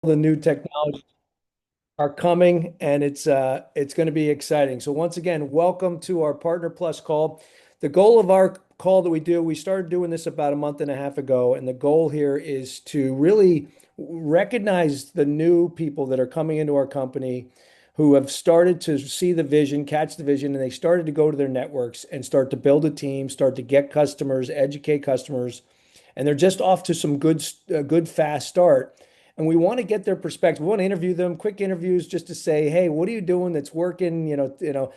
the new technologies are coming, and it's going to be exciting. So once again, welcome to our Partner Plus call. The goal of our call that we started doing this about a month and a half ago, and the goal here is to really recognize the new people that are coming into our company who have started to see the vision, catch the vision, and they started to go to their networks and start to build a team, start to get customers, educate customers, and they're just off to some good fast start. And we want to get their perspective. We want to interview them, quick interviews, just to say, hey, what are you doing that's working?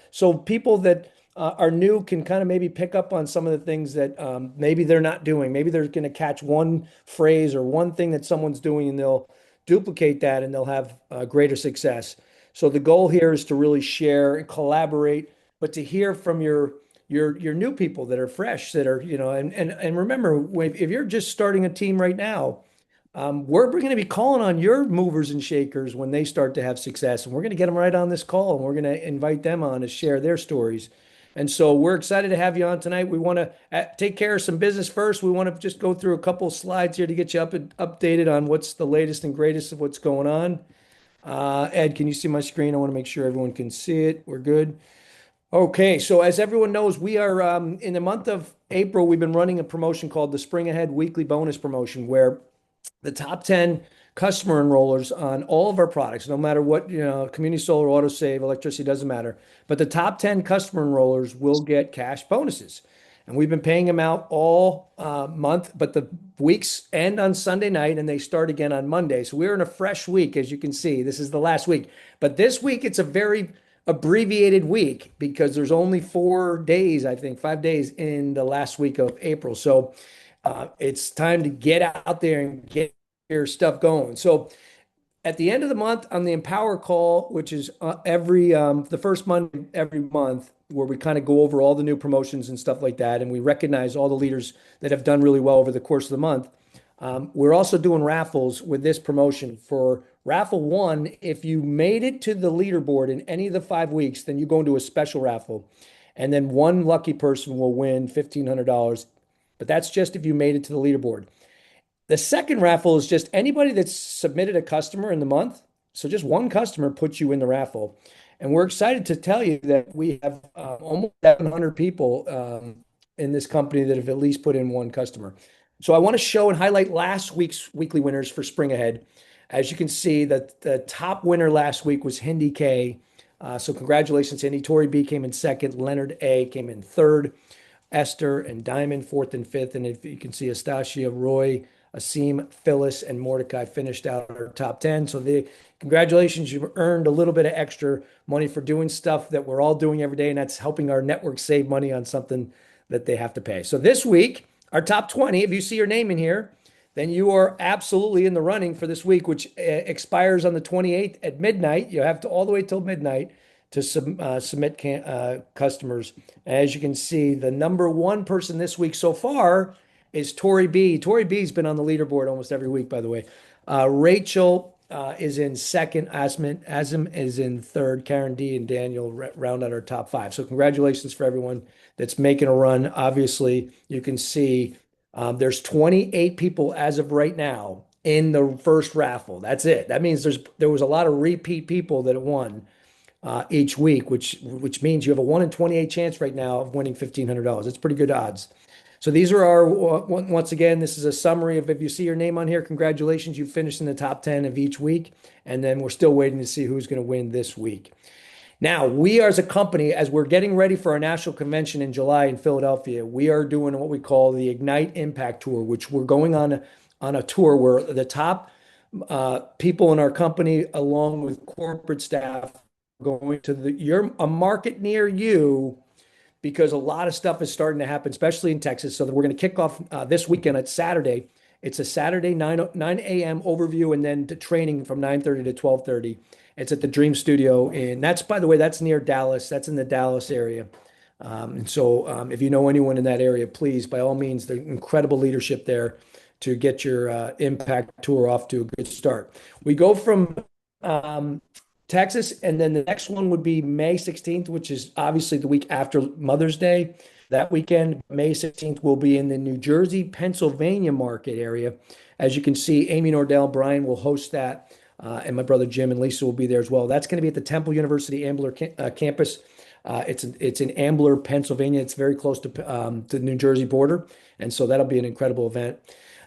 So people that are new can kind of maybe pick up on some of the things that maybe they're not doing. Maybe they're going to catch one phrase or one thing that someone's doing, and they'll duplicate that, and they'll have greater success. So the goal here is to really share and collaborate, but to hear from your new people that are fresh, that are, and remember, if you're just starting a team right now, we're going to be calling on your movers and shakers when they start to have success, and we're going to get them right on this call, and we're going to invite them on to share their stories. And so we're excited to have you on tonight. We want to take care of some business first. We want to just go through a couple of slides here to get you updated on what's the latest and greatest of what's going on. Ed, can you see my screen? I want to make sure everyone can see it. We're good. Okay, so as everyone knows, we are in the month of April. We've been running a promotion called the Spring Ahead Weekly Bonus Promotion, where the top 10 customer enrollers on all of our products, no matter what, community solar, auto save, electricity, doesn't matter. But the top 10 customer enrollers will get cash bonuses. And we've been paying them out all month, but the weeks end on Sunday night and they start again on Monday. So we're in a fresh week, as you can see. This is the last week. But this week, it's a very abbreviated week because there's only 4 days, I think, 5 days in the last week of April. So it's time to get out there and get your stuff going. So at the end of the month on the Empower call, which is every the first Monday every month, where we kind of go over all the new promotions and stuff like that, and we recognize all the leaders that have done really well over the course of the month. We're also doing raffles with this promotion. For raffle one, if you made it to the leaderboard in any of the 5 weeks, then you go into a special raffle, and then one lucky person will win $1,500. But that's just if you made it to the leaderboard. The second raffle is just anybody that's submitted a customer in the month. So just one customer puts you in the raffle. And we're excited to tell you that we have almost 700 people in this company that have at least put in one customer. So I want to show and highlight last week's weekly winners for Spring Ahead. As you can see, that the top winner last week was Hindi K. So congratulations, Hindi. Tori B came in second. Leonard A came in third. Esther and Diamond fourth and fifth. And if you can see, Astasia, Roy, Asim, Phyllis, and Mordecai finished out our top 10. So congratulations, you've earned a little bit of extra money for doing stuff that we're all doing every day, and that's helping our network save money on something that they have to pay. So this week, our top 20, if you see your name in here, then you are absolutely in the running for this week, which expires on the 28th at midnight. You have to all the way till midnight to submit customers. As you can see, the number one person this week so far is Tori B. Tori B's been on the leaderboard almost every week, by the way. Rachel is in second. Azim is in third. Karen D and Daniel round out our top five. So congratulations for everyone that's making a run. Obviously, you can see there's 28 people as of right now in the first raffle. That's it. That means there was a lot of repeat people that won each week, which means you have a 1 in 28 chance right now of winning $1,500. It's pretty good odds. So these are our, once again, this is a summary of, if you see your name on here, congratulations, you finished in the top 10 of each week. And then we're still waiting to see who's going to win this week. Now, we as a company, as we're getting ready for our national convention in July in Philadelphia, we are doing what we call the Ignite Impact Tour, which we're going on a tour where the top people in our company, along with corporate staff, going to a market near you, because a lot of stuff is starting to happen, especially in Texas. So that we're going to kick off this weekend at Saturday. It's a Saturday 9 a.m. overview, and then to training from 9:30 to 12:30. It's at the Dream Studio, and that's, by the way, that's near Dallas. That's in the Dallas area. And so if you know anyone in that area, please, by all means, the incredible leadership there to get your impact tour off to a good start. We go from Texas, and then the next one would be May 16th, which is obviously the week after Mother's Day. That weekend, May 16th, will be in the New Jersey, Pennsylvania market area. As you can see, Amy Nordell, Brian will host that. and my brother Jim and Lisa will be there as well. That's going to be at the Temple University Ambler campus. It's in Ambler, Pennsylvania. It's very close to the New Jersey border, and so that'll be an incredible event.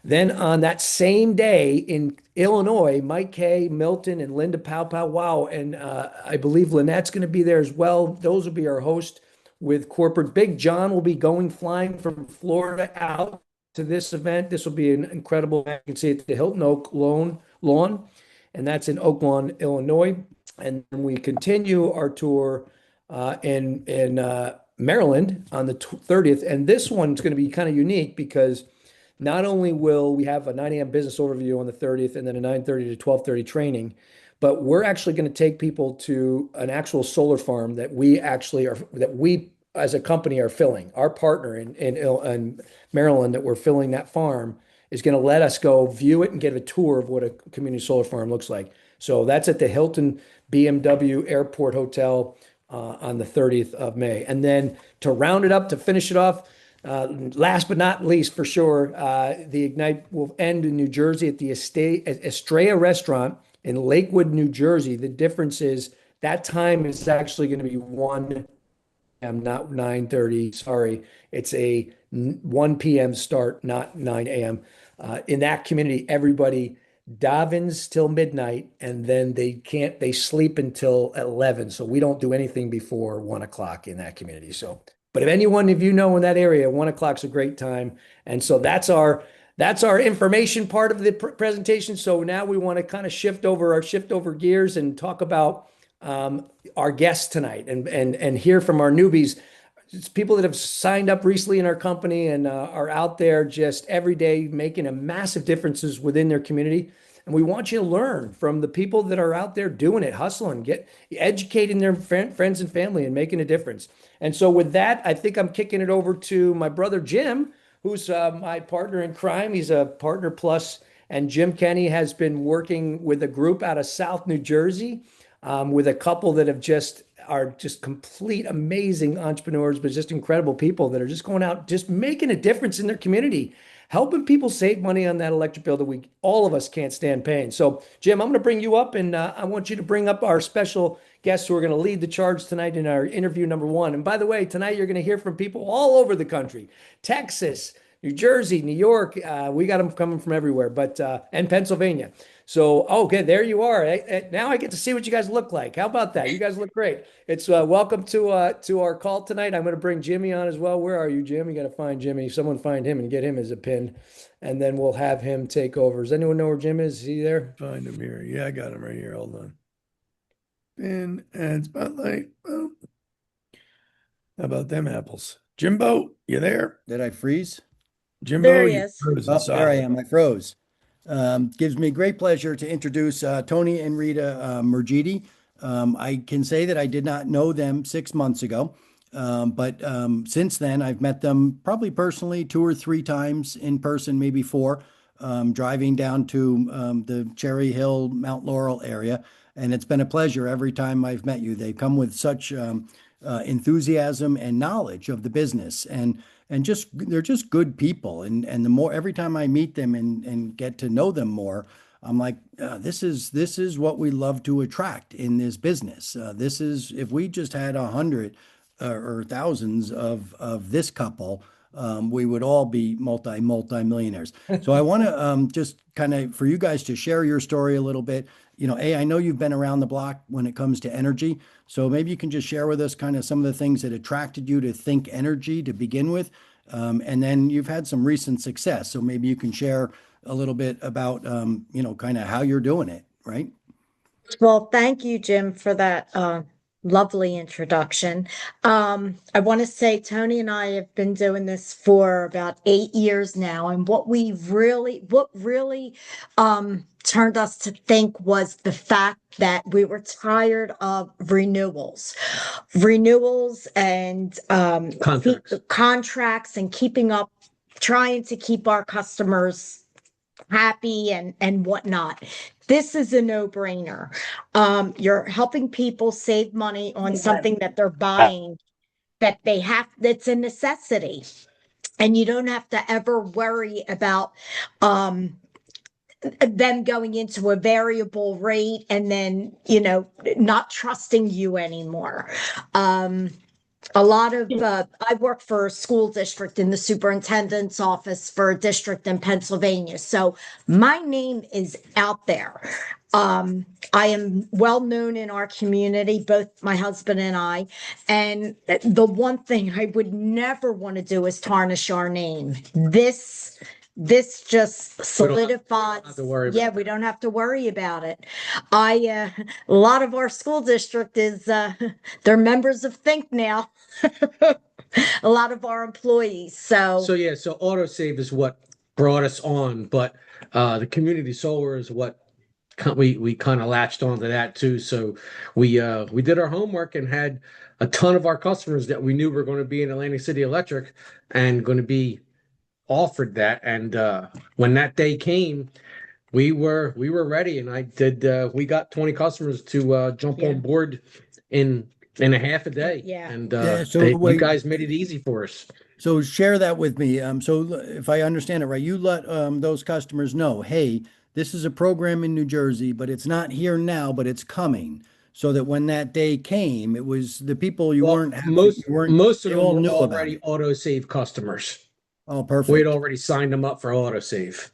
Then on that same day in Illinois, Mike Kay, Milton, and Linda Pow Pow. Wow, and I believe Lynette's going to be there as well. Those will be our host with corporate. Big John will be going flying from Florida out to this event. This will be an incredible event. You can see it at the Hilton Oak Lawn, and that's in Oak Lawn, Illinois. And then we continue our tour in Maryland on the 30th. And this one's going to be kind of unique because not only will we have a 9 a.m. business overview on the 30th and then a 9:30 to 12:30 training, but we're actually going to take people to an actual solar farm that we as a company are filling. Our partner in Maryland that we're filling that farm is going to let us go view it and get a tour of what a community solar farm looks like. So that's at the Hilton BMW Airport Hotel on the 30th of May. And then to round it up, to finish it off, last but not least, for sure, the Ignite will end in New Jersey at the Estrella Restaurant in Lakewood, New Jersey. The difference is that time is actually going to be 1 p.m., not 9:30. Sorry, it's a 1 p.m. start, not 9 a.m. In that community, everybody davens till midnight, and then they sleep until 11. So we don't do anything before 1 o'clock in that community. So, but if anyone of you know in that area, 1 o'clock's a great time. And so that's our information part of the presentation. So now we want to kind of shift over gears and talk about our guests tonight and hear from our newbies. It's people that have signed up recently in our company and are out there just every day making a massive differences within their community. And we want you to learn from the people that are out there doing it, hustling, educating their friends and family and making a difference. And so with that, I think I'm kicking it over to my brother Jim, who's my partner in crime. He's a partner plus, and Jim Kenny has been working with a group out of South New Jersey with a couple that are just complete amazing entrepreneurs, but just incredible people that are just going out, just making a difference in their community, helping people save money on that electric bill that all of us can't stand paying. So, Jim, I'm going to bring you up, and I want you to bring up our special guests who are going to lead the charge tonight in our interview number one. And by the way, tonight you're going to hear from people all over the country, Texas, New Jersey, New York. We got them coming from everywhere, and Pennsylvania. So, okay, there you are. Now I get to see what you guys look like. How about that? You guys look great. It's welcome to our call tonight. I'm going to bring Jimmy on as well. Where are you, Jim? You got to find Jimmy. Someone find him and get him as a pin, and then we'll have him take over. Does anyone know where Jim is? Is he there? Find him here. Yeah, I got him right here. Hold on. Pin and spotlight. Oh. How about them apples? Jimbo, you there? Did I freeze? Jimbo, There he is. There I am. I froze. Gives me great pleasure to introduce Tony and Rita Murgidi. I can say that I did not know them 6 months ago, but since then I've met them probably personally 2 or 3 times in person, maybe 4, driving down to the Cherry Hill, Mount Laurel area. And it's been a pleasure every time I've met you. They come with such enthusiasm and knowledge of the business, and they're just good people. And the more every time I meet them and get to know them more, I'm like, this is what we love to attract in this business. This is, if we just had 100 or thousands of this couple, we would all be multi-millionaires. So I want to just kind of for you guys to share your story a little bit. I know you've been around the block when it comes to energy. So maybe you can just share with us kind of some of the things that attracted you to Think Energy to begin with. And then you've had some recent success. So maybe you can share a little bit about, kind of how you're doing it, right? Well, thank you, Jim, for that lovely introduction. I want to say Tony and I have been doing this for about 8 years now, and what really turned us to think was the fact that we were tired of renewals and contracts and trying to keep our customers happy and whatnot. This is a no-brainer. You're helping people save money on something that they're buying that's a necessity. And you don't have to ever worry about them going into a variable rate and then, you know, not trusting you anymore. A lot of, I work for a school district in the superintendent's office for a district in Pennsylvania. So my name is out there. I am well known in our community, both my husband and I. And the one thing I would never want to do is tarnish our name. This just We don't have solidifies. to worry Yeah, about we don't have to worry about it. A lot of our school district is, they're members of Think now. A lot of our employees. So yeah, so autosave is what brought us on, but the community solar is what we kind of latched onto that too. So we did our homework and had a ton of our customers that we knew were going to be in Atlantic City Electric and going to be offered that. And when that day came, we were ready, and we got 20 customers to jump Yeah. on board in a half a day. Yeah. And Yeah, so you wait. guys made it easy for us. So share that with me. If I understand it right, you let those customers know, hey, this is a program in New Jersey, but it's not here now, but it's coming. So that when that day came, it was the people you Well, weren't having, most you weren't, most of they them all were knew about already it. autosave customers. Oh, We perfect. had already signed them up for autosave.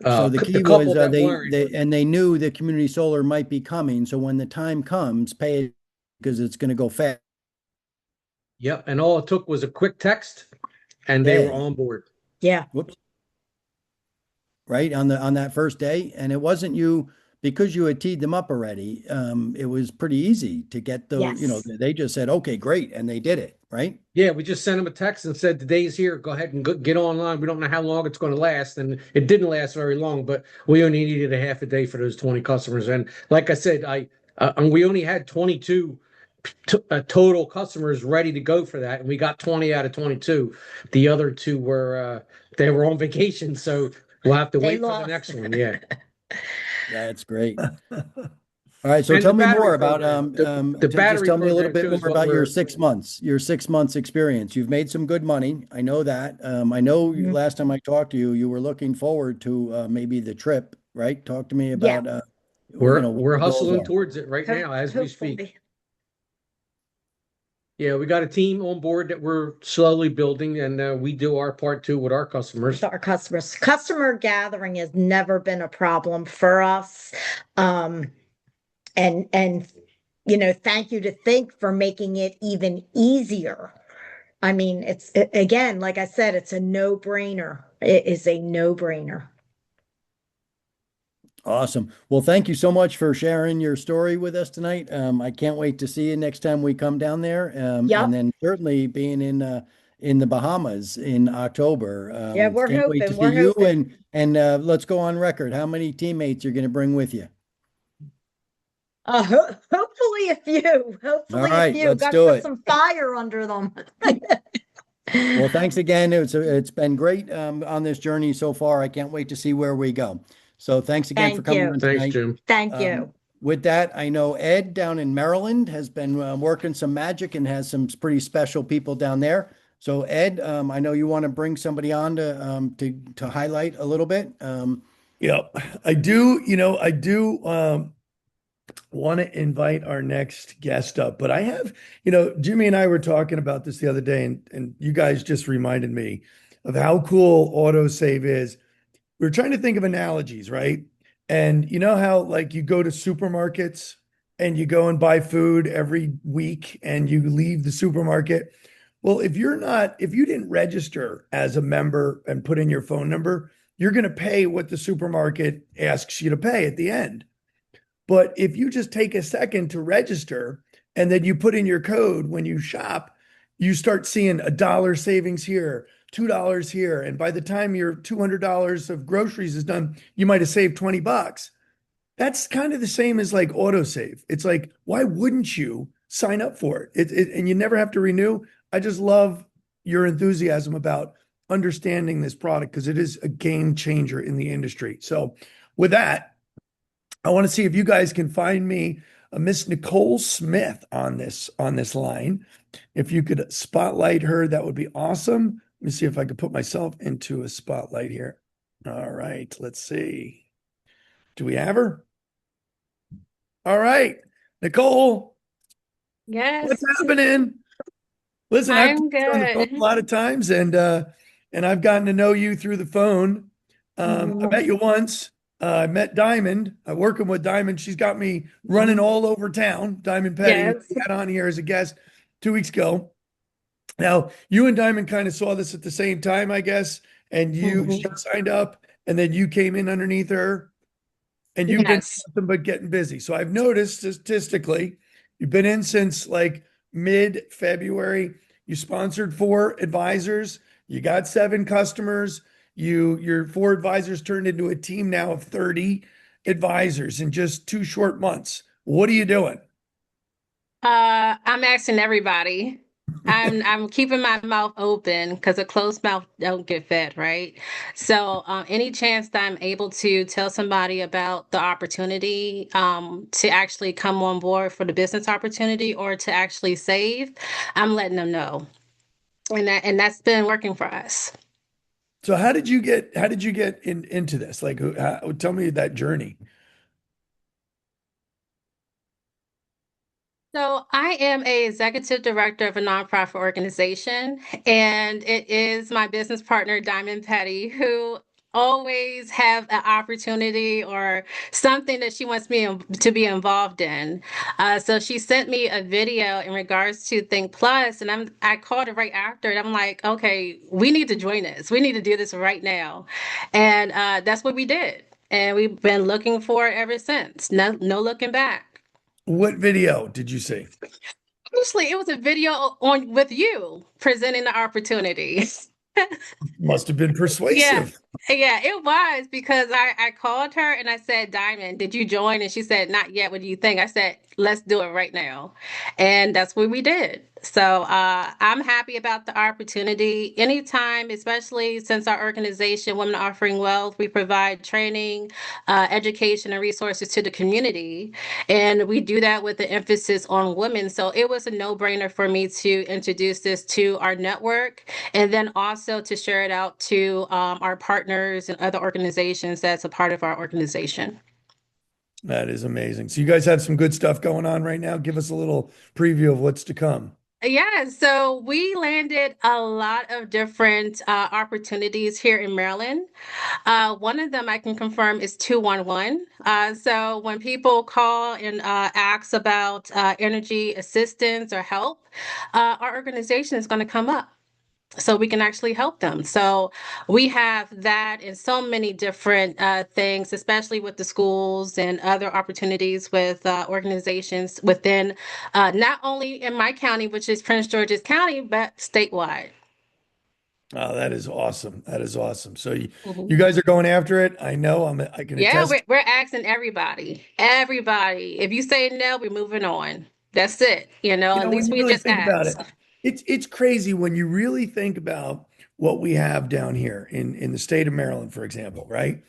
So the The key couple was that they weren't. and they knew the community solar might be coming. So when the time comes, pay it because it's going to go fast. Yep, and all it took was a quick text, and they were Yeah. on board. yeah, Whoops. Right on that first day, and it wasn't you because you had teed them up already. It was pretty easy to get those. You know, Yes. they just said, "Okay, great," and they did it. Right. Yeah, we just sent them a text and said the day's here. Go ahead and get online. We don't know how long it's going to last, and it didn't last very long. But we only needed a half a day for those 20 customers. And like I said, and we only had 22 total customers ready to go for that, and we got 20 out of 22. The other two were they were on vacation, so we'll have to They wait for the lost. next one. Yeah. That's great. All right, so And tell the me battery more about program. The just battery tell me a little program bit shows more what about your we're- 6 months, your 6 months experience. You've made some good money. I know that. I know Mhm. last time I talked to you, you were looking forward to maybe the trip, right? Talk to me about We're what we're the goals hustling are. towards it right now as we speak. Hopefully. Yeah, we got a team on board that we're slowly building, and we do our part too with our customers. With our customers. Customer gathering has never been a problem for us. And you know, thank you to Think for making it even easier. I mean, again, like I said, it's a no-brainer. It is a no-brainer. Awesome. Well, thank you so much for sharing your story with us tonight. I can't wait to see you next time we come down there. Yep. And then certainly being in the Bahamas in October. Yeah, we're can't wait to hoping, we're see you hoping. and let's go on record. How many teammates you're going to bring with you? Hopefully a few. Hopefully All right, a few. let's Got to do put it. some fire under them. Well, thanks again. It's been great on this journey so far. I can't wait to see where we go. So thanks again for Thank coming you. on Thanks, tonight. Jim. Thank you. With that, I know Ed down in Maryland has been working some magic and has some pretty special people down there. So Ed, I know you want to bring somebody on to highlight a little bit. Yep, I do. I do want to invite our next guest up, but I have, Jimmy and I were talking about this the other day, and you guys just reminded me of how cool autosave is. We were trying to think of analogies, right? And you know how like you go to supermarkets and you go and buy food every week and you leave the supermarket. Well, if you didn't register as a member and put in your phone number, you're going to pay what the supermarket asks you to pay at the end. But if you just take a second to register and then you put in your code when you shop, you start seeing $1 savings here, $2 here. And by the time your $200 of groceries is done, you might have saved $20. That's kind of the same as like autosave. It's like, why wouldn't you sign up for it? And you never have to renew. I just love your enthusiasm about understanding this product because it is a game changer in the industry. So with that, I want to see if you guys can find me a Miss Nicole Smith on this line. If you could spotlight her, that would be awesome. Let me see if I could put myself into a spotlight here. All right, let's see. Do we have her? All right, Nicole, what's Yes, happening? Listen, I've talked I'm to you on the phone a good. lot of times, and I've gotten to know you through the phone. I Mhm. met you once. I met Diamond. I'm working with Diamond. She's got me running all over town. Diamond Petty, who Yes. we had on here as a guest 2 weeks ago. Now, you and Diamond kind of saw this at the same time, I guess, and she Mhm. signed up, and then you came in underneath her, and you've been Yes. nothing but getting busy. So I've noticed statistically, you've been in since like mid-February. You sponsored 4 advisors. You got 7 customers. Your 4 advisors turned into a team now of 30 advisors in just 2 short months. What are you doing? I'm asking everybody. I'm keeping my mouth open because a closed mouth don't get fed, right? So, any chance that I'm able to tell somebody about the opportunity, to actually come on board for the business opportunity or to actually save, I'm letting them know, and that's been working for us. So how did you get into this? Like, tell me that journey. So I am a executive director of a nonprofit organization, and it is my business partner, Diamond Petty, who always have an opportunity or something that she wants me to be involved in. So she sent me a video in regards to Think Plus, and I called her right after, and I'm like, okay, we need to join this. We need to do this right now, and that's what we did, and we've been looking for it ever since. No looking back. What video did you see? Honestly, it was a video on with you presenting the opportunity. Must have been Yeah. persuasive. Yeah, it was because I called her and I said, Diamond, did you join? And she said, not yet. What do you think? I said, let's do it right now. And that's what we did. So I'm happy about the opportunity. Anytime, especially since our organization, Women Offering Wealth, we provide training, education, and resources to the community. And we do that with the emphasis on women. So it was a no-brainer for me to introduce this to our network and then also to share it out to our partners and other organizations that's a part of our organization. That is amazing. So you guys have some good stuff going on right now. Give us a little preview of what's to come. Yeah, so we landed a lot of different opportunities here in Maryland. One of them I can confirm is 211. So when people call and ask about energy assistance or help, our organization is going to come up so we can actually help them. So we have that in so many different things, especially with the schools and other opportunities with organizations within not only in my county, which is Prince George's County, but statewide. Oh, that is awesome. That is awesome. So you Mhm. guys are going after it. I know I can Yeah, attest. we're asking everybody, everybody. If you say no, we're moving on. That's it. At When least you we really just think about asked. it, it's crazy when you really think about what we have down here in the state of Maryland, for example, right?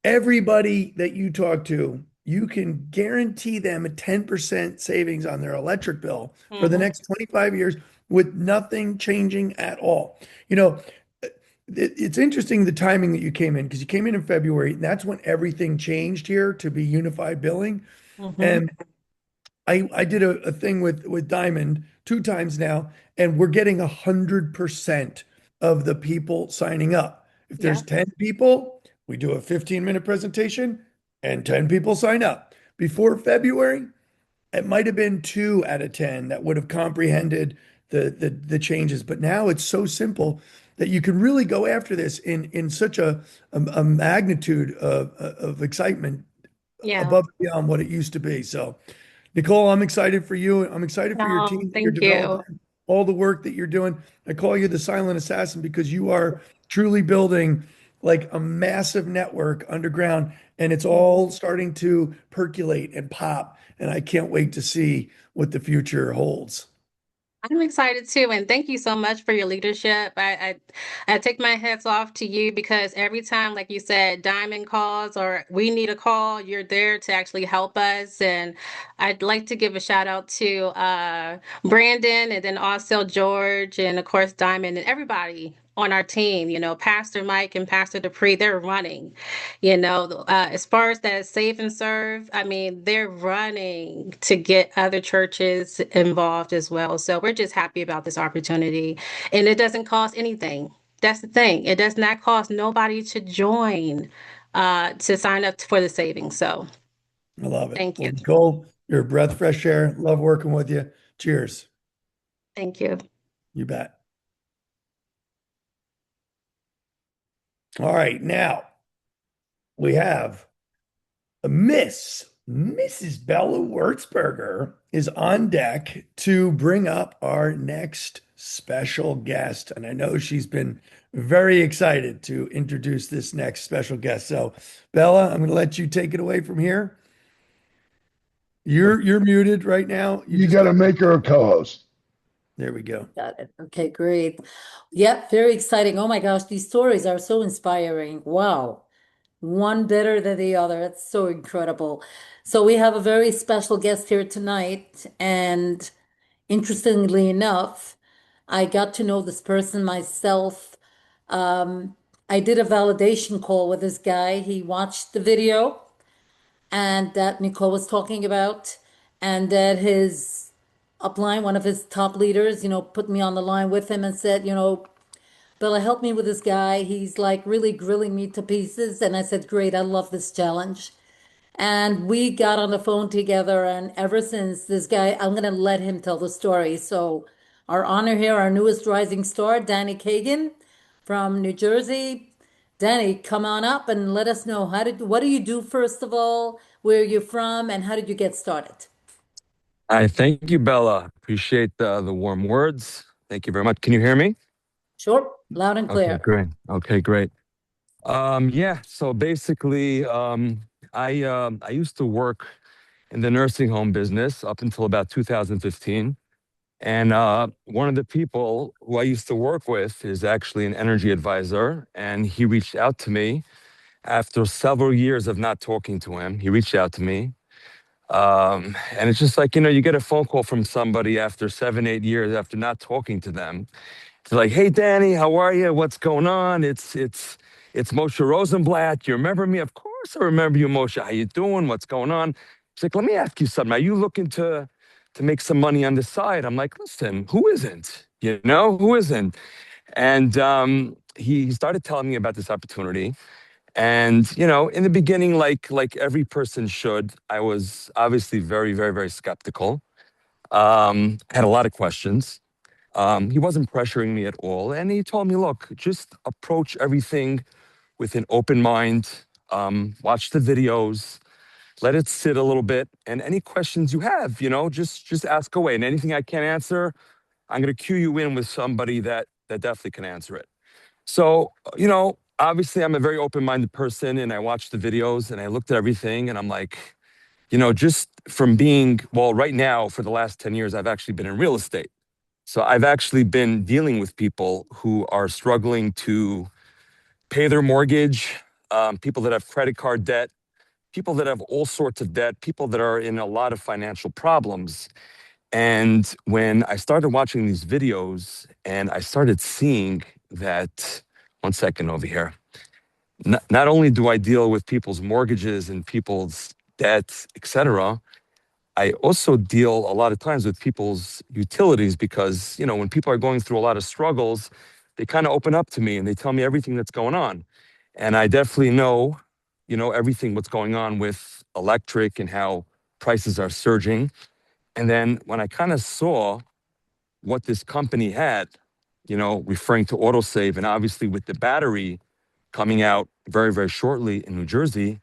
Everybody that you talk to, you can guarantee them a 10% savings on their electric bill for the Mhm. next 25 years with nothing changing at all. You know, it's interesting the timing that you came in because you came in February, and that's when everything changed here to be unified billing. Mhm. And I did a thing with Diamond 2 times now, and we're getting 100% of the people signing up. If there's Yeah. 10 people, we do a 15-minute presentation and 10 people sign up. Before February, it might have been 2 out of 10 that would have comprehended the changes. But now it's so simple that you can really go after this in such a magnitude of excitement Yeah. above and beyond what it used to be. So Nicole, I'm excited for you. I'm excited for your team that you're Thank you. developing, all the work that you're doing. I call you the silent assassin because you are truly building like a massive network underground, and it's all starting to percolate and pop. And I can't wait to see what the future holds. I'm excited too, and thank you so much for your leadership. I take my hats off to you because every time, like you said, Diamond calls or we need a call, you're there to actually help us. And I'd like to give a shout out to Brandon and then also George and of course Diamond and everybody on our team. Pastor Mike and Pastor Dupree, they're running. As far as that Save and Serve, I mean, they're running to get other churches involved as well. So we're just happy about this opportunity, and it doesn't cost anything. That's the thing. It does not cost nobody to join, to sign up for the savings. So I love it. thank Well, you. Nicole, you're a breath of fresh air. Love working with you. Cheers. Thank you. You bet. All right, now we have a Mrs. Bella Wurzberger is on deck to bring up our next special guest. And I know she's been very excited to introduce this next special guest. So, Bella, I'm going to let you take it away from here. You're muted right now. You got to make her a co-host. There we go. Got it. Okay, great. Yep, very exciting. Oh my gosh, these stories are so inspiring. Wow. One better than the other. It's so incredible. So we have a very special guest here tonight, and interestingly enough, I got to know this person myself. I did a validation call with this guy. He watched the video and that Nicole was talking about, and that his upline, one of his top leaders, put me on the line with him and said, Bella, help me with this guy. He's like really grilling me to pieces. And I said, great, I love this challenge. And we got on the phone together. And ever since, this guy, I'm going to let him tell the story. So, our honor here, our newest rising star, Danny Kagan from New Jersey. Danny, come on up and let us know what do you do first of all, where are you from, and how did you get started? Hi, thank you, Bella. Appreciate the warm words. Thank you very much. Can you hear me? Sure, loud and clear. Okay, great. Okay, great. Yeah. So basically, I used to work in the nursing home business up until about 2015, and one of the people who I used to work with is actually an energy advisor, and he reached out to me after several years of not talking to him. He reached out to me. And it's just like, you get a phone call from somebody after 7, 8 years after not talking to them. It's like, hey, Danny, how are you? What's going on? It's Moshe Rosenblatt. You remember me? Of course I remember you, Moshe. How you doing? What's going on? He's like, let me ask you something. Are you looking to make some money on the side? I'm like, listen, who isn't? Who isn't? And he started telling me about this opportunity. And, in the beginning, like every person should, I was obviously very, very, very skeptical. Had a lot of questions. He wasn't pressuring me at all. And he told me, look, just approach everything with an open mind. Watch the videos, let it sit a little bit. And any questions you have, just ask away. And anything I can't answer, I'm going to cue you in with somebody that definitely can answer it. So, obviously I'm a very open-minded person, and I watched the videos and I looked at everything, and I'm like, just from being, well, right now for the last 10 years, I've actually been in real estate. So I've actually been dealing with people who are struggling to pay their mortgage, people that have credit card debt, people that have all sorts of debt, people that are in a lot of financial problems. And when I started watching these videos and I started seeing that, one second over here, not only do I deal with people's mortgages and people's debts, etc., I also deal a lot of times with people's utilities because, when people are going through a lot of struggles, they kind of open up to me and they tell me everything that's going on. And I definitely know, everything what's going on with electric and how prices are surging. And then when I kind of saw what this company had, referring to autosave, and obviously with the battery coming out very, very shortly in New Jersey,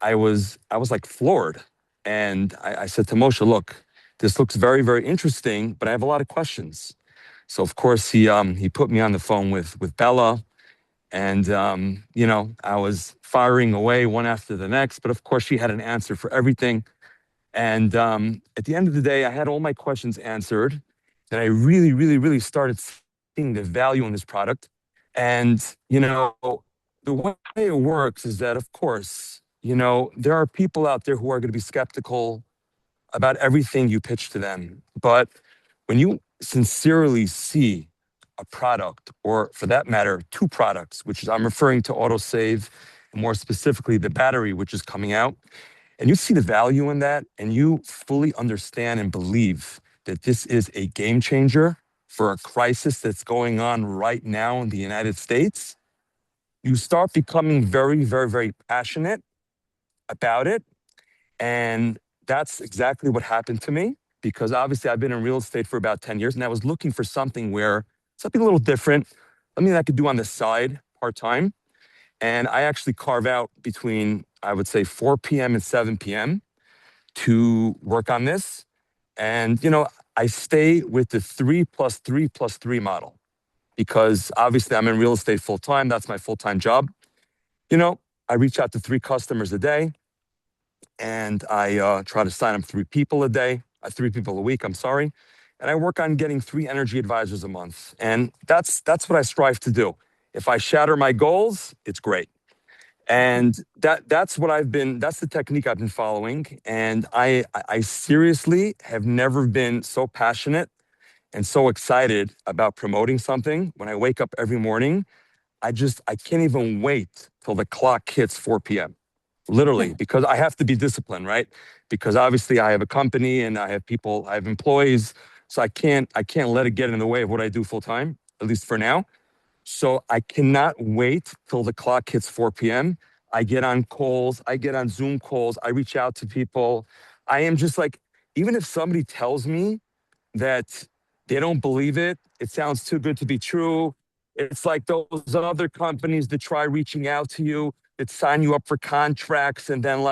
I was like floored. And I said to Moshe, look, this looks very, very interesting, but I have a lot of questions. So of course he put me on the phone with Bella, and I was firing away one after the next, but of course she had an answer for everything. And at the end of the day, I had all my questions answered. And I really, really, really started seeing the value in this product. And, the way it works is that, of course, there are people out there who are going to be skeptical about everything you pitch to them. But when you sincerely see a product, or for that matter, two products, which is I'm referring to autosave, and more specifically the battery, which is coming out, and you see the value in that, and you fully understand and believe that this is a game changer for a crisis that's going on right now in the United States, you start becoming very, very, very passionate about it. And that's exactly what happened to me, because obviously I've been in real estate for about 10 years, and I was looking for something a little different, something I could do on the side part-time. And I actually carve out between, I would say, 4 p.m. and 7 p.m. to work on this. And, I stay with the 3+3+3 model, because obviously I'm in real estate full-time. That's my full-time job. I reach out to 3 customers a day, and I try to sign up 3 people a day, 3 people a week, I'm sorry. And I work on getting 3 energy advisors a month. And that's what I strive to do. If I shatter my goals, it's great. And that's the technique I've been following. And I seriously have never been so passionate and so excited about promoting something. When I wake up every morning, I can't even wait till the clock hits 4 p.m. Literally, because I have to be disciplined, right? Because obviously I have a company and I have people, I have employees. So I can't let it get in the way of what I do full time, at least for now. So I cannot wait till the clock hits 4 p.m. I get on calls, I get on Zoom calls, I reach out to people. I am just like, even if somebody tells me that they don't believe it, it sounds too good to be true. It's like those other companies that try reaching out to you, that sign you up for contracts, and then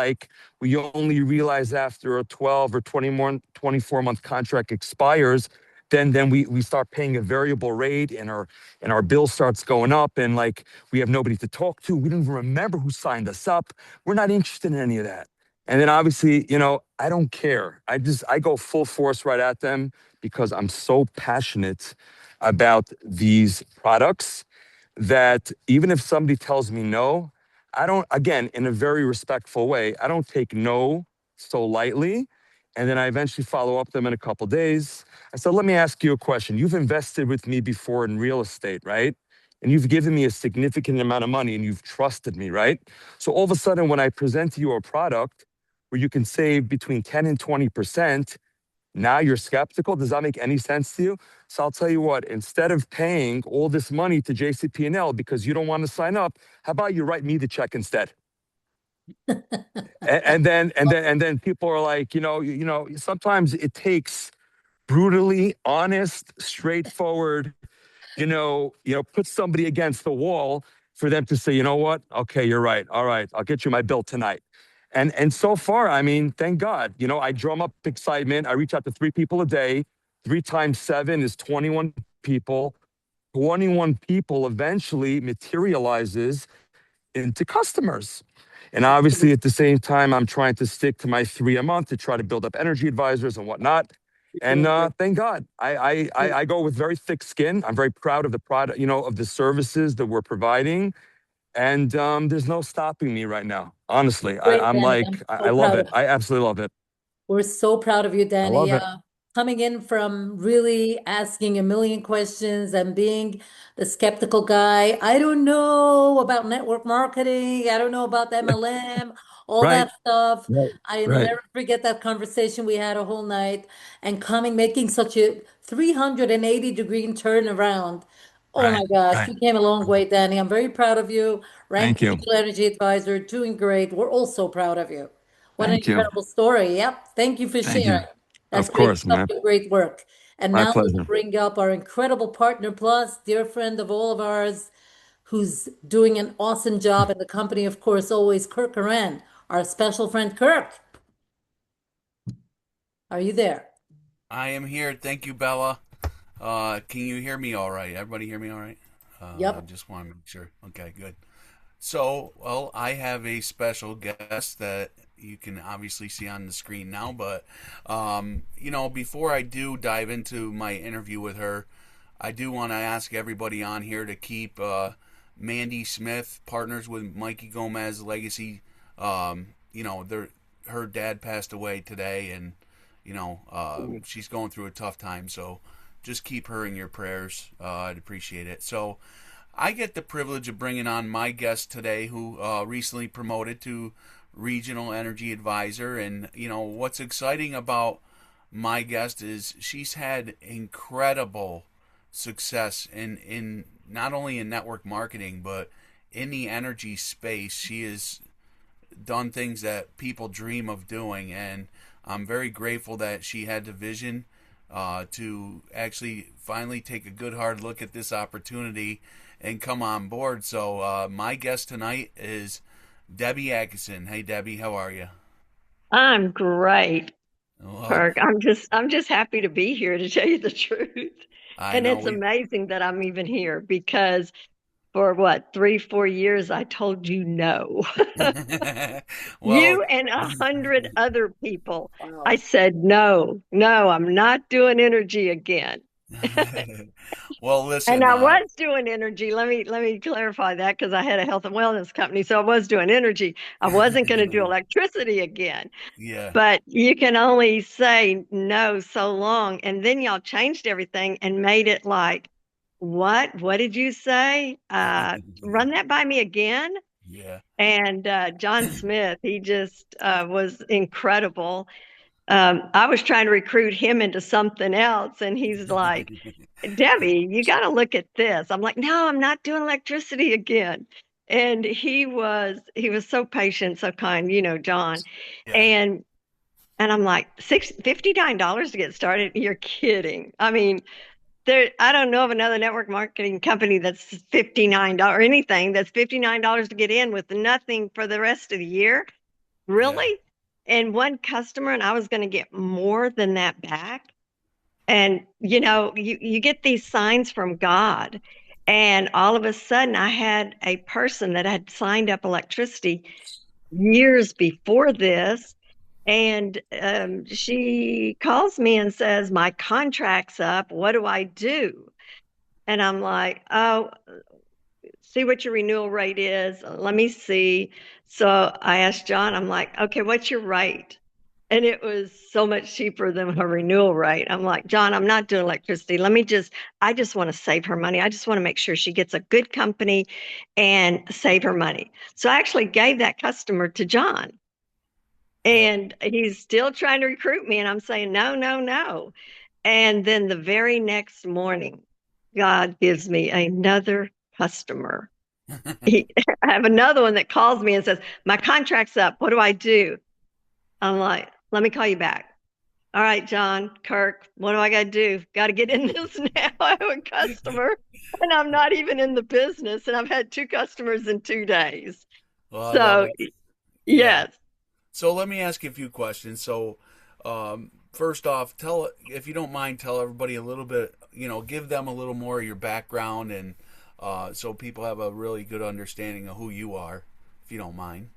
we only realize after a 12 or 24-month contract expires, then we start paying a variable rate, and our bill starts going up, and we have nobody to talk to. We don't even remember who signed us up. We're not interested in any of that. And then obviously, I don't care. I go full force right at them, because I'm so passionate about these products that even if somebody tells me no, I don't, again, in a very respectful way, I don't take no so lightly. And then I eventually follow up them in a couple days. I said, let me ask you a question. You've invested with me before in real estate, right? And you've given me a significant amount of money, and you've trusted me, right? So all of a sudden, when I present to you a product where you can save between 10 and 20%, now you're skeptical. Does that make any sense to you? So I'll tell you what, instead of paying all this money to JCP&L because you don't want to sign up, how about you write me the check instead? and then people are like, sometimes it takes brutally honest, straightforward, put somebody against the wall for them to say, you know what? Okay, you're right. All right, I'll get you my bill tonight. And so far, I mean, thank God, I drum up excitement. I reach out to 3 people a day. 3 times 7 is 21 people. 21 people eventually materializes into customers. And obviously, at the same time, I'm trying to stick to my 3 a month to try to build up energy advisors and whatnot. And thank God, I go with very thick skin. I'm very proud of the product, of the services that we're providing. And there's no stopping me right now. Honestly, Great, I'm Danny. like, I'm I so love proud it. of I absolutely love it. We're so proud of you, I Danny. love it. Coming in from really asking a million questions and being the skeptical guy. I don't know about network marketing. I don't know about MLM, all Right. that stuff. Right. I'll Right. never forget that conversation we had a whole night, and making such a 380-degree turnaround. Oh my Right. gosh, Right. you came a long way, Danny. I'm very proud of you. Thank Ranked you. Digital Energy Advisor, doing great. We're all so proud of you. What an Thank you. incredible story. Yep. Thank you for Thank sharing. you. That's Of great. course, Keep up man. the great work. And My now let's pleasure. bring up our incredible partner plus, dear friend of all of ours, who's doing an awesome job in the company, of course, always Kirk Coran, our special friend Kirk. Are you there? I am here. Thank you, Bella. Can you hear me all right? Everybody hear me all right? I Yep. just want to make sure. Okay, good. So, well, I have a special guest that you can obviously see on the screen now, but, before I do dive into my interview with her, I do want to ask everybody on here to keep Mandy Smith, partners with Mikey Gomez Legacy. Her dad passed away today, and she's going through a tough time. So just keep her in your prayers. I'd appreciate it. So I get the privilege of bringing on my guest today, who recently promoted to regional energy advisor. And what's exciting about my guest is she's had incredible success in not only in network marketing, but in the energy space. She has done things that people dream of doing, and I'm very grateful that she had the vision to actually finally take a good hard look at this opportunity and come on board. So my guest tonight is Debbie Atkinson. Hey Debbie, how are you? I'm great, Well, Kirk. I'm just happy to be here, to tell you the truth. I And know it's amazing that I'm even here because for what, 3, 4 years, I told you no. well, You and 100 other people. I Wow. said, no, no, I'm not doing energy again. well, And listen, I was doing energy. Let me clarify that because I had a health and wellness company. So I was doing energy. I wasn't going to do electricity again. yeah, But you can only say no so long. And then y'all changed everything and made it like, what? What did you say? Run that by me again. yeah. And John Smith, he just was incredible. I was trying to recruit him into something else, and he's like, Debbie, you got to look at this. I'm like, no, I'm not doing electricity again. And he was so patient, so kind, John. Yeah. And I'm like, $59 to get started? You're kidding. I mean, I don't know of another network marketing company that's $59 or anything that's $59 to get in with nothing for the rest of the year. Yeah. Really? And one customer, and I was going to get more than that back. And you get these signs from God. And all of a sudden, I had a person that had signed up electricity years before this, and she calls me and says, my contract's up. What do I do? And I'm like, oh, see what your renewal rate is. Let me see. So I asked John, I'm like, okay, what's your rate? And it was so much cheaper than her renewal rate. I'm like, John, I'm not doing electricity. I just want to save her money. I just want to make sure she gets a good company and save her money. So I actually gave that customer to John. Yep. And he's still trying to recruit me. And I'm saying, no, no, no. And then the very next morning, God gives me another customer. I have another one that calls me and says, my contract's up. What do I do? I'm like, let me call you back. All right, John, Kirk, what do I got to do? Got to get in this now. I have a customer and I'm not even in the business. And I've had 2 customers in 2 days. Well, I love So, it. Yeah. yes. So let me ask you a few questions. So, first off, if you don't mind, tell everybody a little bit, give them a little more of your background, and so people have a really good understanding of who you are, if you don't mind.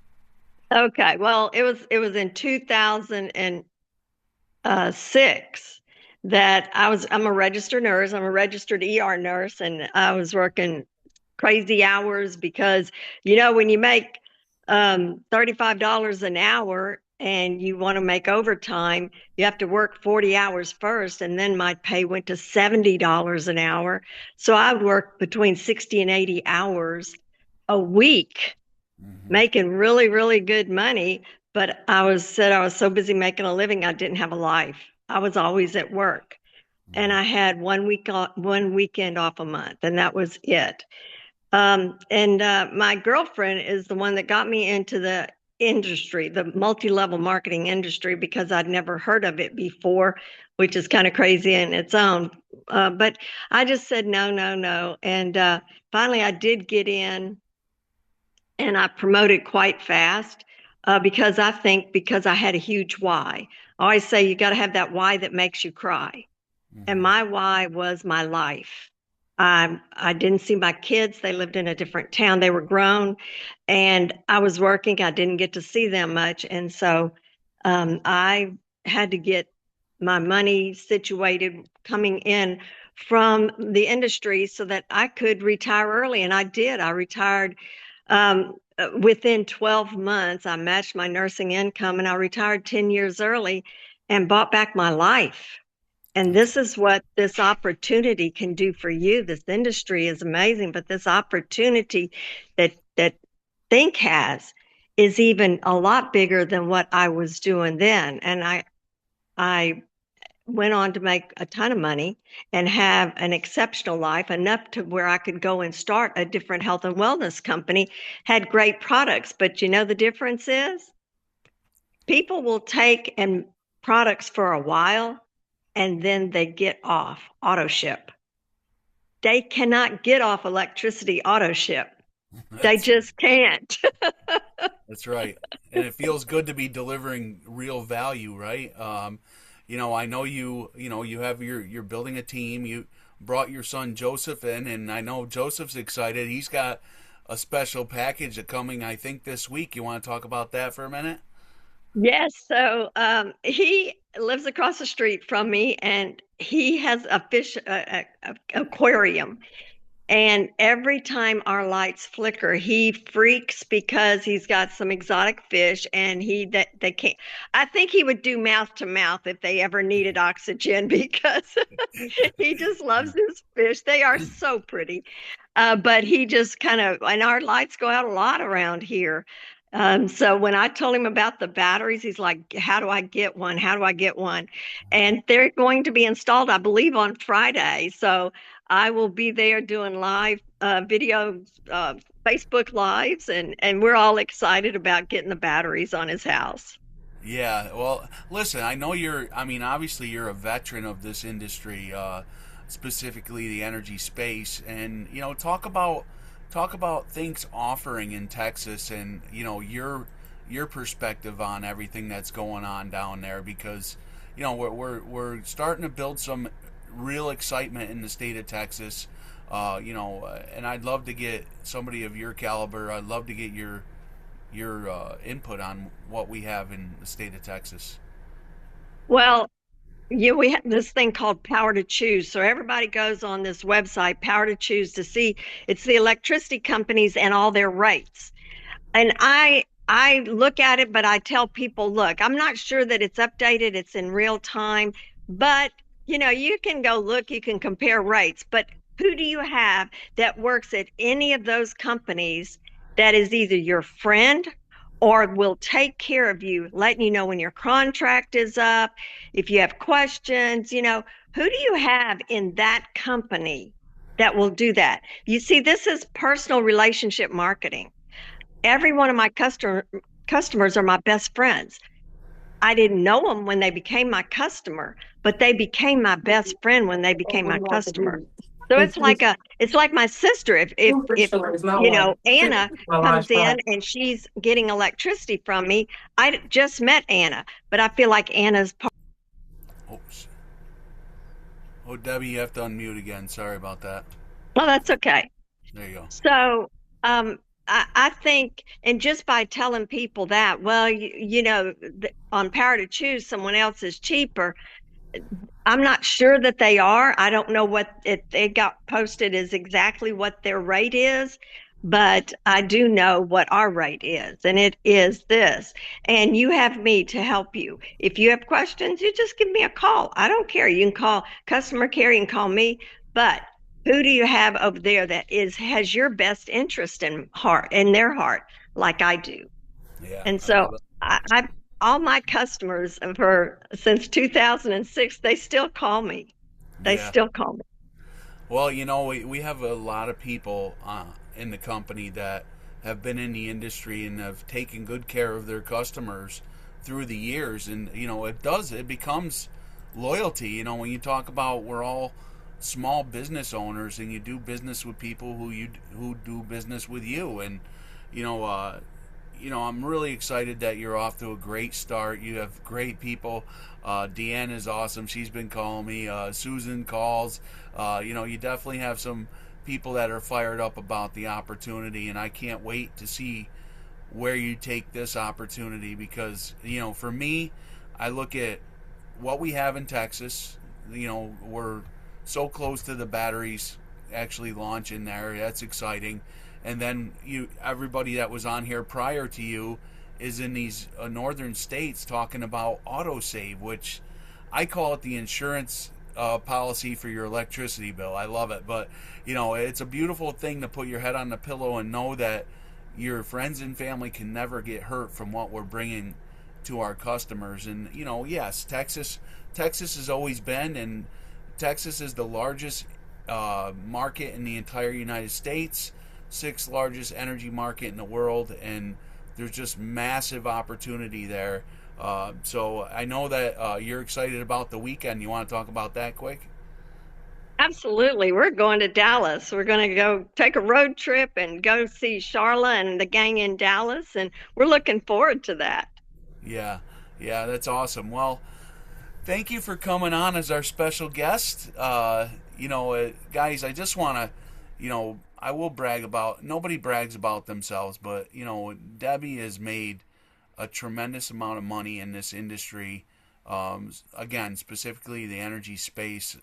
Okay. Well, it was in 2006 that I'm a registered nurse. I'm a registered ER nurse, and I was working crazy hours because, when you make $35 an hour and you want to make overtime, you have to work 40 hours first. And then my pay went to $70 an hour. So I would work between 60 and 80 hours a week, Hmm. making really, really good money. But I was so busy making a living, I didn't have a life. I was always at work. And I had 1 weekend off a month, and that was it. And my girlfriend is the one that got me into the industry, the multi-level marketing industry, because I'd never heard of it before, which is kind of crazy in its own. But I just said, no, no, no. And finally, I did get in, and I promoted quite fast because I had a huge why. I always say you got to have that why that makes you cry. And Hmm. my why was my life. I didn't see my kids. They lived in a different town. They were grown, and I was working. I didn't get to see them much. And so I had to get my money situated coming in from the industry so that I could retire early. And I did. I retired within 12 months. I matched my nursing income and I retired 10 years early and bought back my life. And this is what this opportunity can do for you. This industry is amazing, but this opportunity that Think has is even a lot bigger than what I was doing then. And I went on to make a ton of money and have an exceptional life, enough to where I could go and start a different health and wellness company, had great products. But you know, the difference is people will take and products for a while and then they get off auto ship. They cannot get off electricity auto ship. They just can't. That's right. And it feels good to be delivering real value, right? You know, I know you have you're building a team. You brought your son Joseph in, and I know Joseph's excited. He's got a special package coming, I think, this week. You want to talk about that for a minute? Yes, so he lives across the street from me, and he has a fish aquarium. And every time our lights flicker, he freaks because he's got some exotic fish, and they can't. I think he would do mouth to mouth if they ever needed oxygen because he just loves his fish. They are so pretty, but he just and our lights go out a lot around here. So when I told him about the batteries, he's like, how do I get one? How do I get one? And they're going to be installed, I believe, on Friday. So I will be there doing live videos, Facebook Lives, and we're all excited about getting the batteries on his house. Yeah, well, listen, I know obviously you're a veteran of this industry, specifically the energy space, and, you know, talk about Think's offering in Texas, and, you know, your perspective on everything that's going on down there, because, you know, we're starting to build some real excitement in the state of Texas, you know, and I'd love to get somebody of your caliber. I'd love to get your input on what we have in the state of Texas. Well, yeah, we have this thing called Power to Choose. So everybody goes on this website, Power to Choose, to see it's the electricity companies and all their rates. And I look at it, but I tell people, look, I'm not sure that it's updated, it's in real time, but you know, you can go look, you can compare rates, but who do you have that works at any of those companies that is either your friend or will take care of you, letting you know when your contract is up, if you have questions, you know, who do you have in that company that will do that? You see, this is personal relationship marketing. Every one of my customers are my best friends. I didn't know them when they became my customer, but they became my best friend when they became my customer. So it's like my sister. If you know, Anna comes in and she's getting electricity from me, I just met Anna, but I feel like Anna's part. Oops. Oh, Debbie, you have to unmute again. Sorry about that. Well, that's okay. There you go. So, I think, and just by telling people that, well, you know, on Power to Choose, someone else is cheaper. I'm not sure that they are. I don't know what they got posted is exactly what their rate is, but I do know what our rate is, and it is this. And you have me to help you. If you have questions, you just give me a call. I don't care. You can call customer care, you can call me, but who do you have over there that has your best interest in their heart, like I do? Yeah. And so I all my customers since 2006, they still call me. They still call me. Well, you know, we have a lot of people in the company that have been in the industry and have taken good care of their customers through the years, and you know, it becomes loyalty. You know, when you talk about we're all small business owners, and you do business with people who do business with you, and you know, I'm really excited that you're off to a great start. You have great people. Deanne is awesome. She's been calling me. Susan calls. You know, you definitely have some people that are fired up about the opportunity, and I can't wait to see where you take this opportunity, because, you know, for me, I look at what we have in Texas. You know, we're so close to the batteries actually launching there. That's exciting. And then everybody that was on here prior to you is in these northern states talking about autosave, which I call it the insurance policy for your electricity bill. I love it. But, it's a beautiful thing to put your head on the pillow and know that your friends and family can never get hurt from what we're bringing to our customers. And, yes, Texas has always been, and Texas is the largest market in the entire United States, sixth largest energy market in the world, and there's just massive opportunity there. So I know that you're excited about the weekend. You want to talk about that quick? Absolutely. We're going to Dallas. We're going to go take a road trip and go see Charla and the gang in Dallas, and we're looking forward to that. Yeah, yeah, that's awesome. Well, thank you for coming on as our special guest. Guys, I just want to, I will brag about, nobody brags about themselves, but, Debbie has made a tremendous amount of money in this industry. Again, specifically the energy space.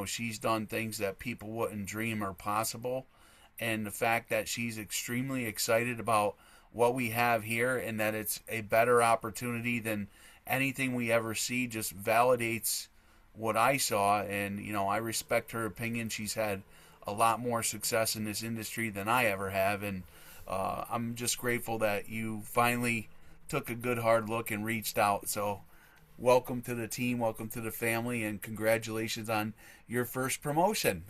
She's done things that people wouldn't dream are possible. And the fact that she's extremely excited about what we have here and that it's a better opportunity than anything we ever see just validates what I saw. And, I respect her opinion. She's had a lot more success in this industry than I ever have. And I'm just grateful that you finally took a good hard look and reached out. So welcome to the team, welcome to the family, and congratulations on your first promotion.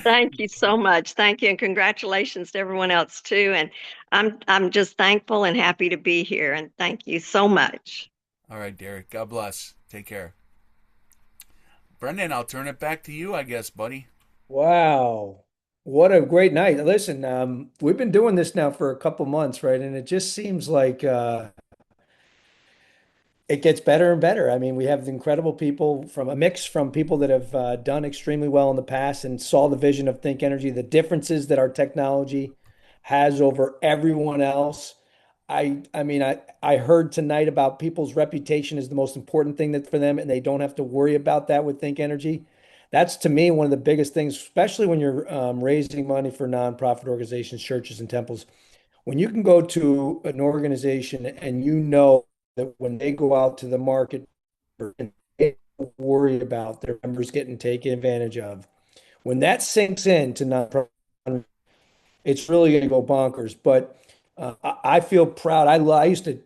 Thank you so much. Thank you, and congratulations to everyone else too. And I'm just thankful and happy to be here. And thank you so much. All right, Derek. God bless. Take care. Brendan, I'll turn it back to you, I guess, buddy. Wow. What a great night. Listen, we've been doing this now for a couple months, right? And it just seems like it gets better and better. I mean, we have incredible people from a mix from people that have done extremely well in the past and saw the vision of Think Energy, the differences that our technology has over everyone else. I heard tonight about people's reputation is the most important thing that for them, and they don't have to worry about that with Think Energy. That's to me one of the biggest things, especially when you're raising money for nonprofit organizations, churches, and temples. When you can go to an organization and that when they go out to the market and they don't worry about their members getting taken advantage of, when that sinks in to nonprofit, it's really going to go bonkers. But I feel proud. I used to,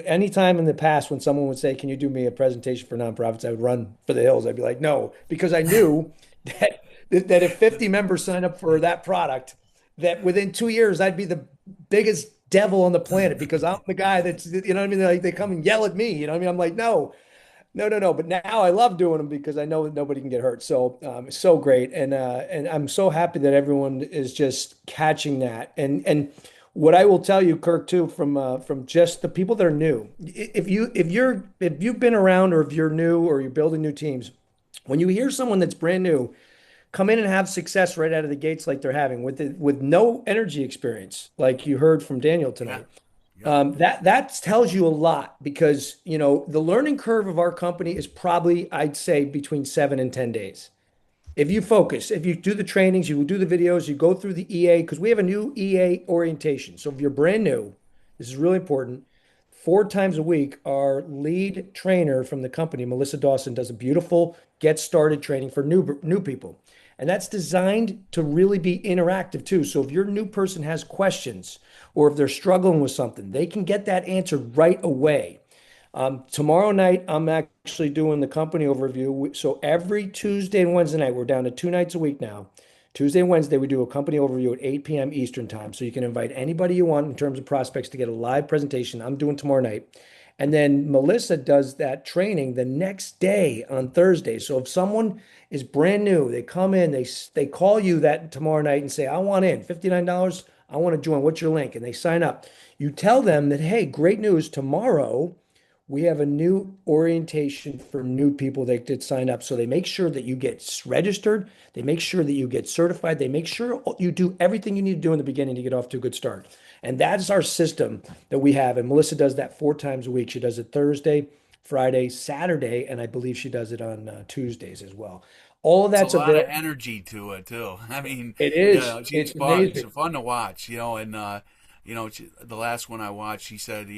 anytime in the past when someone would say, "Can you do me a presentation for nonprofits?" I would run for the hills. I'd be like, "No," because I knew that if 50 members sign up for that product, that within 2 years I'd be the biggest devil on the planet because I'm the guy that's, you know what I mean? Like they come and yell at me, you know what I mean? I'm like, no, no, no, no. But now I love doing them because I know that nobody can get hurt. So it's so great. And I'm so happy that everyone is just catching that. And what I will tell you, Kirk, too, from just the people that are new, if you've been around or if you're new or you're building new teams, when you hear someone that's brand new come in and have success right out of the gates like they're having with no energy experience, like you heard from Daniel tonight. Yeah. That tells you a lot because the learning curve of our company is probably, I'd say, between 7 and 10 days. If you focus, if you do the trainings, you do the videos, you go through the EA, because we have a new EA orientation. So if you're brand new, this is really important. 4 times a week, our lead trainer from the company, Melissa Dawson, does a beautiful get started training for new people. And that's designed to really be interactive too. So if your new person has questions or if they're struggling with something, they can get that answered right away. Tomorrow night, I'm actually doing the company overview. So every Tuesday and Wednesday night, we're down to 2 nights a week now. Tuesday and Wednesday, we do a company overview at 8 p.m. Eastern time. So you can invite anybody you want in terms of prospects to get a live presentation. I'm doing tomorrow night. And then Melissa does that training the next day on Thursday. So if someone is brand new, they come in, they call you that tomorrow night and say, "I want in, $59. I want to join. What's your link?" And they sign up. You tell them that, "Hey, great news. Tomorrow we have a new orientation for new people that did sign up." So they make sure that you get registered. They make sure that you get certified. They make sure you do everything you need to do in the beginning to get off to a good start. And that's our system that we have. And Melissa does that 4 times a week. She does it Thursday, Friday, Saturday, and I believe she does it on Tuesdays as well. All of that's a lot of available. energy to it too. I mean, It is. she's It's fun. amazing. It's fun to watch. And the last one I watched, she said,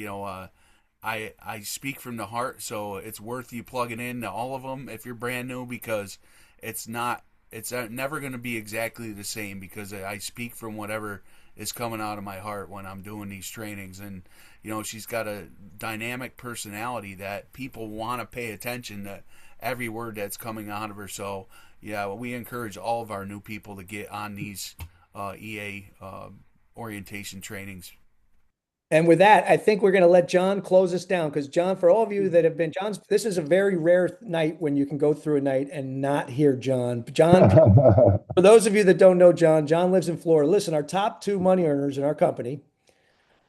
I speak from the heart, so it's worth you plugging in to all of them if you're brand new, because it's never going to be exactly the same, because I speak from whatever is coming out of my heart when I'm doing these trainings. And she's got a dynamic personality that people want to pay attention to every word that's coming out of her. So yeah, we encourage all of our new people to get on these EA orientation trainings. And with that, I think we're going to let John close us down, because John, for all of you that have been, this is a very rare night when you can go through a night and not hear John. John, for those of you that don't know John, John lives in Florida. Listen, our top 2 money earners in our company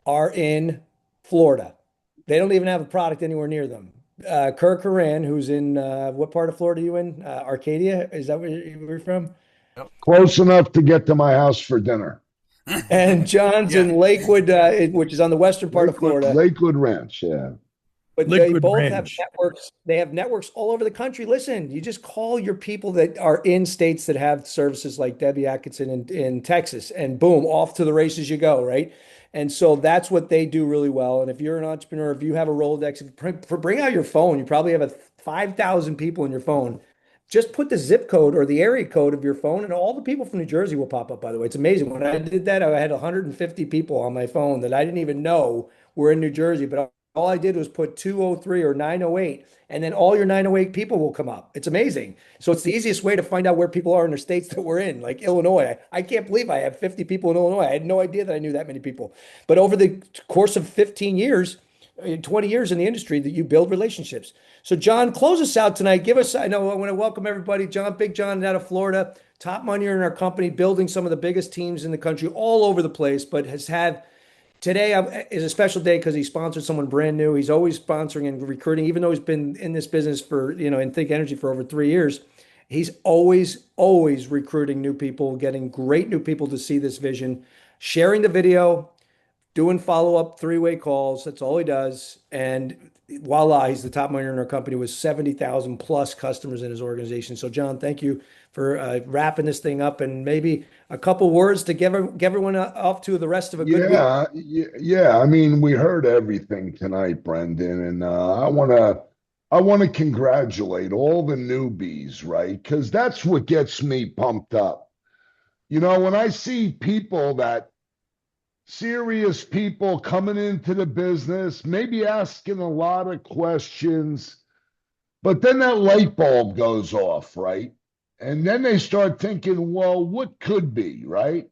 are in Florida. They don't even have a product anywhere near them. Kirk Horan, who's in what part of Florida are you in? Arcadia? Is that where you're from? Close enough to get to my house for dinner. And John's in Lakewood, which is on the western part of Florida. Lakewood Ranch, yeah. But they Liquid both Ranch. have networks. They have networks all over the country. Listen, you just call your people that are in states that have services like Debbie Atkinson in Texas, and boom, off to the races you go, right? And so that's what they do really well. And if you're an entrepreneur, if you have a Rolodex, bring out your phone. You probably have 5,000 people in your phone. Just put the zip code or the area code of your phone, and all the people from New Jersey will pop up, by the way. It's amazing. When I did that, I had 150 people on my phone that I didn't even know were in New Jersey, but all I did was put 203 or 908, and then all your 908 people will come up. It's amazing. So it's the easiest way to find out where people are in the states that we're in, like Illinois. I can't believe I have 50 people in Illinois. I had no idea that I knew that many people. But over the course of 15 years, 20 years in the industry, that you build relationships. So John, close us out tonight. I know I want to welcome everybody. Big John out of Florida, top money in our company, building some of the biggest teams in the country all over the place, but has had today is a special day because he sponsored someone brand new. He's always sponsoring and recruiting, even though he's been in this business for, in Think Energy for over 3 years. He's always recruiting new people, getting great new people to see this vision, sharing the video, doing follow-up 3-way calls. That's all he does. And voila, he's the top miner in our company with 70,000 plus customers in his organization. So John, thank you for wrapping this thing up, and maybe a couple words to give everyone off to the rest of a good week. Yeah. I mean, we heard everything tonight, Brendan, and I want to congratulate all the newbies, right? Because that's what gets me pumped up. When I see serious people coming into the business, maybe asking a lot of questions, but then that light bulb goes off, right? And then they start thinking, well, what could be, right?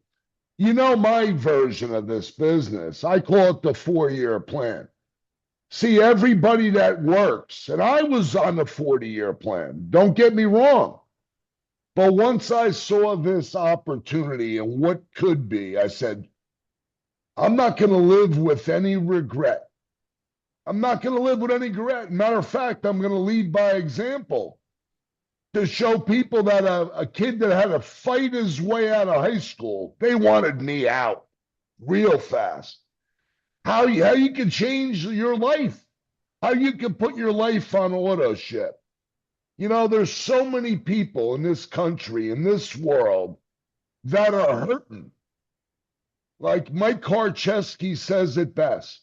My version of this business, I call it the 4-year plan. See, everybody that works, and I was on the 40-year plan, don't get me wrong. But once I saw this opportunity and what could be, I said, I'm not going to live with any regret. I'm not going to live with any regret. Matter of fact, I'm going to lead by example to show people that a kid that had to fight his way out of high school, they wanted me out real fast. How you can change your life, how you can put your life on auto ship. There's so many people in this country, in this world, that are hurting. Like Mike Karczewski says it best,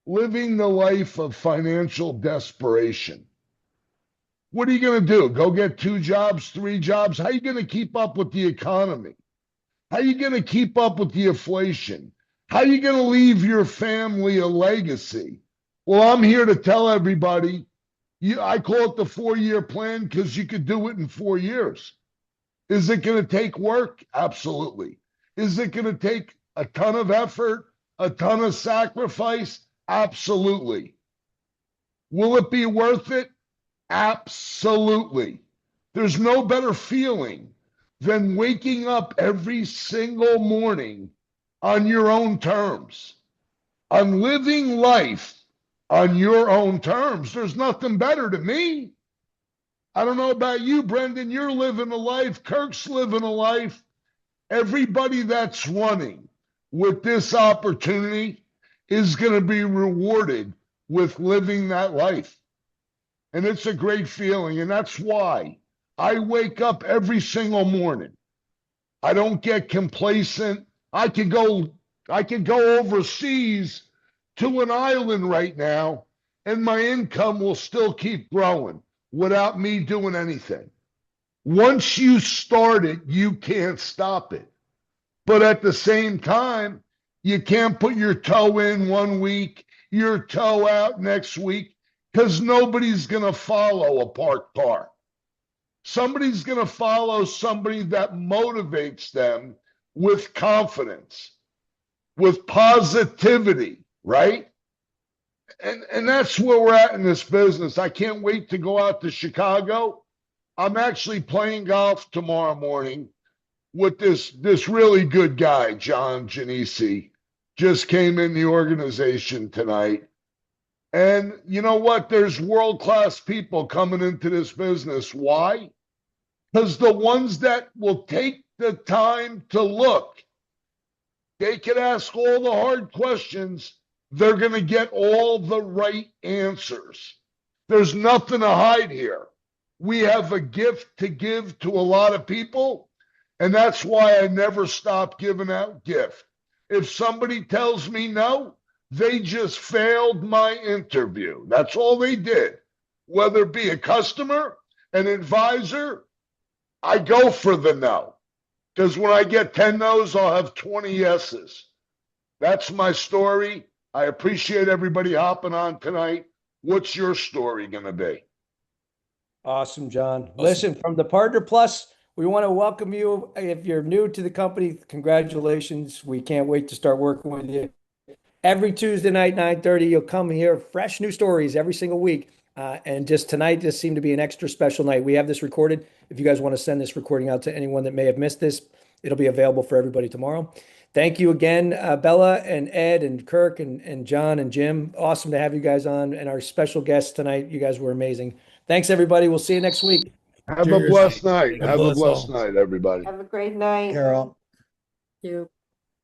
living the life of financial desperation. What are you going to do? Go get 2 jobs, 3 jobs? How are you going to keep up with the economy? How are you going to keep up with the inflation? How are you going to leave your family a legacy? Well, I'm here to tell everybody, I call it the 4-year plan because you could do it in 4 years. Is it going to take work? Absolutely. Is it going to take a ton of effort, a ton of sacrifice? Absolutely. Will it be worth it? Absolutely. There's no better feeling than waking up every single morning on your own terms, on living life on your own terms. There's nothing better to me. I don't know about you, Brendan. You're living a life. Kirk's living a life. Everybody that's running with this opportunity is going to be rewarded with living that life. And it's a great feeling. And that's why I wake up every single morning. I don't get complacent. I could go overseas to an island right now and my income will still keep growing without me doing anything. Once you start it, you can't stop it. But at the same time, you can't put your toe in one week, your toe out next week, because nobody's going to follow a parked car. Somebody's going to follow somebody that motivates them with confidence, with positivity, right? And that's where we're at in this business. I can't wait to go out to Chicago. I'm actually playing golf tomorrow morning with this really good guy, John Genesi. Just came in the organization tonight. And you know what? There's world-class people coming into this business. Why? Because the ones that will take the time to look, they can ask all the hard questions. They're going to get all the right answers. There's nothing to hide here. We have a gift to give to a lot of people, and that's why I never stop giving out gift. If somebody tells me no, they just failed my interview. That's all they did. Whether it be a customer, an advisor, I go for the no. Because when I get 10 no's, I'll have 20 yeses. That's my story. I appreciate everybody hopping on tonight. What's your story going to be? Awesome, John. Listen, from the Partner Plus, we want to welcome you. If you're new to the company, congratulations. We can't wait to start working with you. Every Tuesday night, 9:30, you'll come here, fresh new stories every single week. And just tonight just seemed to be an extra special night. We have this recorded. If you guys want to send this recording out to anyone that may have missed this, it'll be available for everybody tomorrow. Thank you again, Bella and Ed and Kirk and John and Jim. Awesome to have you guys on. And our special guests tonight, you guys were amazing. Thanks, everybody. We'll see you next week. Have a Cheers. blessed night. God Have a bless blessed all. night, everybody. Have a great night. Carol. You.